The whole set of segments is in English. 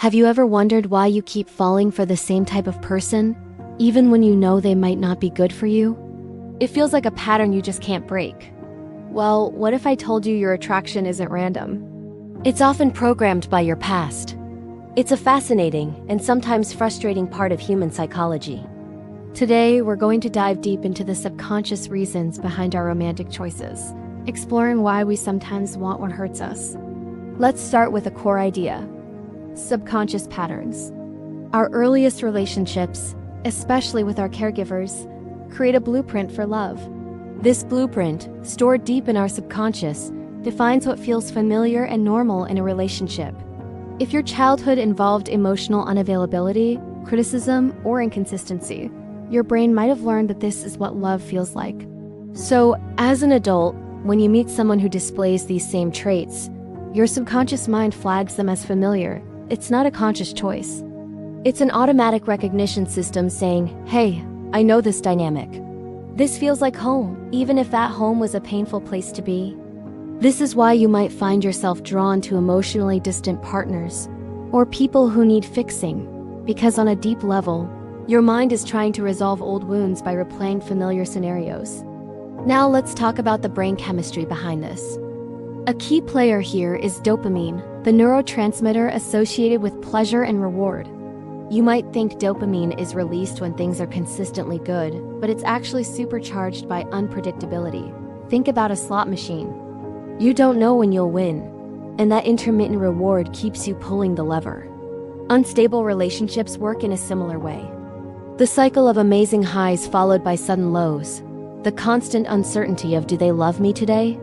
Have you ever wondered why you keep falling for the same type of person, even when you know they might not be good for you? It feels like a pattern you just can't break. Well, what if I told you your attraction isn't random? It's often programmed by your past. It's a fascinating and sometimes frustrating part of human psychology. Today, we're going to dive deep into the subconscious reasons behind our romantic choices, exploring why we sometimes want what hurts us. Let's start with a core idea: subconscious patterns. Our earliest relationships, especially with our caregivers, create a blueprint for love. This blueprint, stored deep in our subconscious, defines what feels familiar and normal in a relationship. If your childhood involved emotional unavailability, criticism, or inconsistency, your brain might have learned that this is what love feels like. So, as an adult, when you meet someone who displays these same traits, your subconscious mind flags them as familiar. It's not a conscious choice. It's an automatic recognition system saying, "Hey, I know this dynamic. This feels like home, even if that home was a painful place to be." This is why you might find yourself drawn to emotionally distant partners or people who need fixing, because on a deep level, your mind is trying to resolve old wounds by replaying familiar scenarios. Now let's talk about the brain chemistry behind this. A key player here is dopamine, the neurotransmitter associated with pleasure and reward. You might think dopamine is released when things are consistently good, but it's actually supercharged by unpredictability. Think about a slot machine. You don't know when you'll win, and that intermittent reward keeps you pulling the lever. Unstable relationships work in a similar way. The cycle of amazing highs followed by sudden lows, the constant uncertainty of "do they love me today?"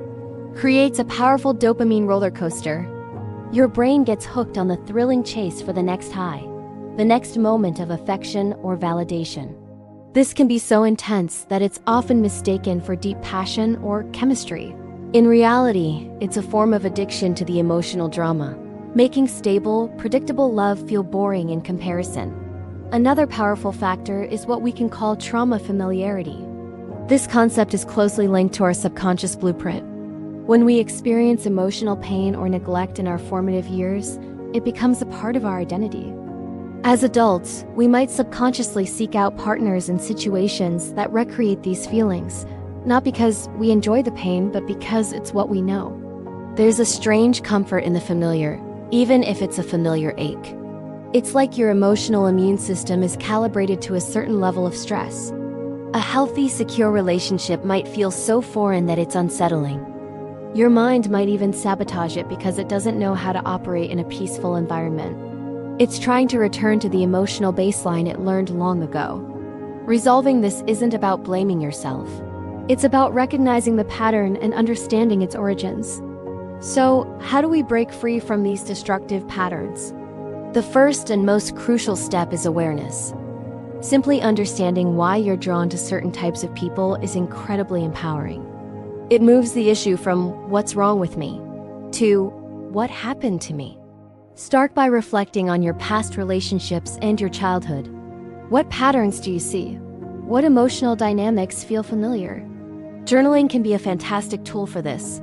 creates a powerful dopamine roller coaster. Your brain gets hooked on the thrilling chase for the next high, the next moment of affection or validation. This can be so intense that it's often mistaken for deep passion or chemistry. In reality, it's a form of addiction to the emotional drama, making stable, predictable love feel boring in comparison. Another powerful factor is what we can call trauma familiarity. This concept is closely linked to our subconscious blueprint. When we experience emotional pain or neglect in our formative years, it becomes a part of our identity. As adults, we might subconsciously seek out partners and situations that recreate these feelings, not because we enjoy the pain, but because it's what we know. There's a strange comfort in the familiar, even if it's a familiar ache. It's like your emotional immune system is calibrated to a certain level of stress. A healthy, secure relationship might feel so foreign that it's unsettling. Your mind might even sabotage it because it doesn't know how to operate in a peaceful environment. It's trying to return to the emotional baseline it learned long ago. Resolving this isn't about blaming yourself. It's about recognizing the pattern and understanding its origins. So, how do we break free from these destructive patterns? The first and most crucial step is awareness. Simply understanding why you're drawn to certain types of people is incredibly empowering. It moves the issue from "what's wrong with me?" to "what happened to me?" Start by reflecting on your past relationships and your childhood. What patterns do you see? What emotional dynamics feel familiar? Journaling can be a fantastic tool for this.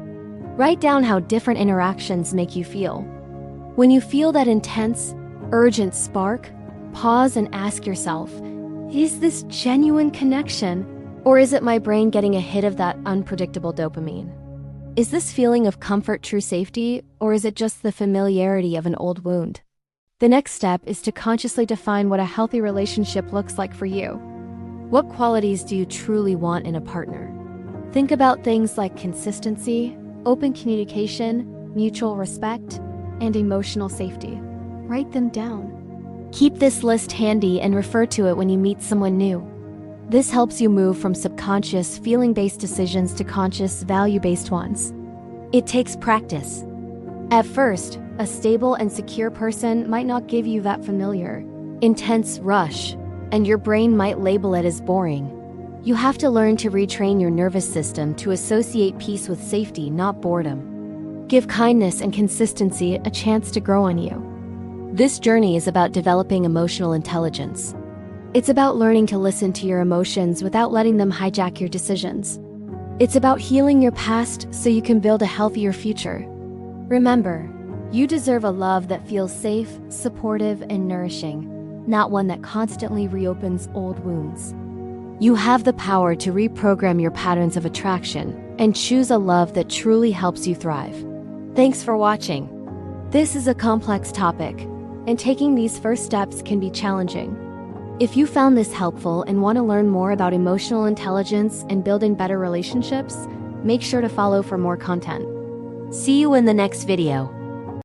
Write down how different interactions make you feel. When you feel that intense, urgent spark, pause and ask yourself, is this genuine connection? Or is it my brain getting a hit of that unpredictable dopamine? Is this feeling of comfort true safety, or is it just the familiarity of an old wound? The next step is to consciously define what a healthy relationship looks like for you. What qualities do you truly want in a partner? Think about things like consistency, open communication, mutual respect, and emotional safety. Write them down. Keep this list handy and refer to it when you meet someone new. This helps you move from subconscious, feeling-based decisions to conscious, value-based ones. It takes practice. At first, a stable and secure person might not give you that familiar, intense rush, and your brain might label it as boring. You have to learn to retrain your nervous system to associate peace with safety, not boredom. Give kindness and consistency a chance to grow on you. This journey is about developing emotional intelligence. It's about learning to listen to your emotions without letting them hijack your decisions. It's about healing your past so you can build a healthier future. Remember, You deserve a love that feels safe, supportive, and nourishing, not one that constantly reopens old wounds. You have the power to reprogram your patterns of attraction and choose a love that truly helps you thrive. Thanks for watching. This is a complex topic, and taking these first steps can be challenging. If you found this helpful and want to learn more about emotional intelligence and building better relationships, make sure to follow for more content. See you in the next video.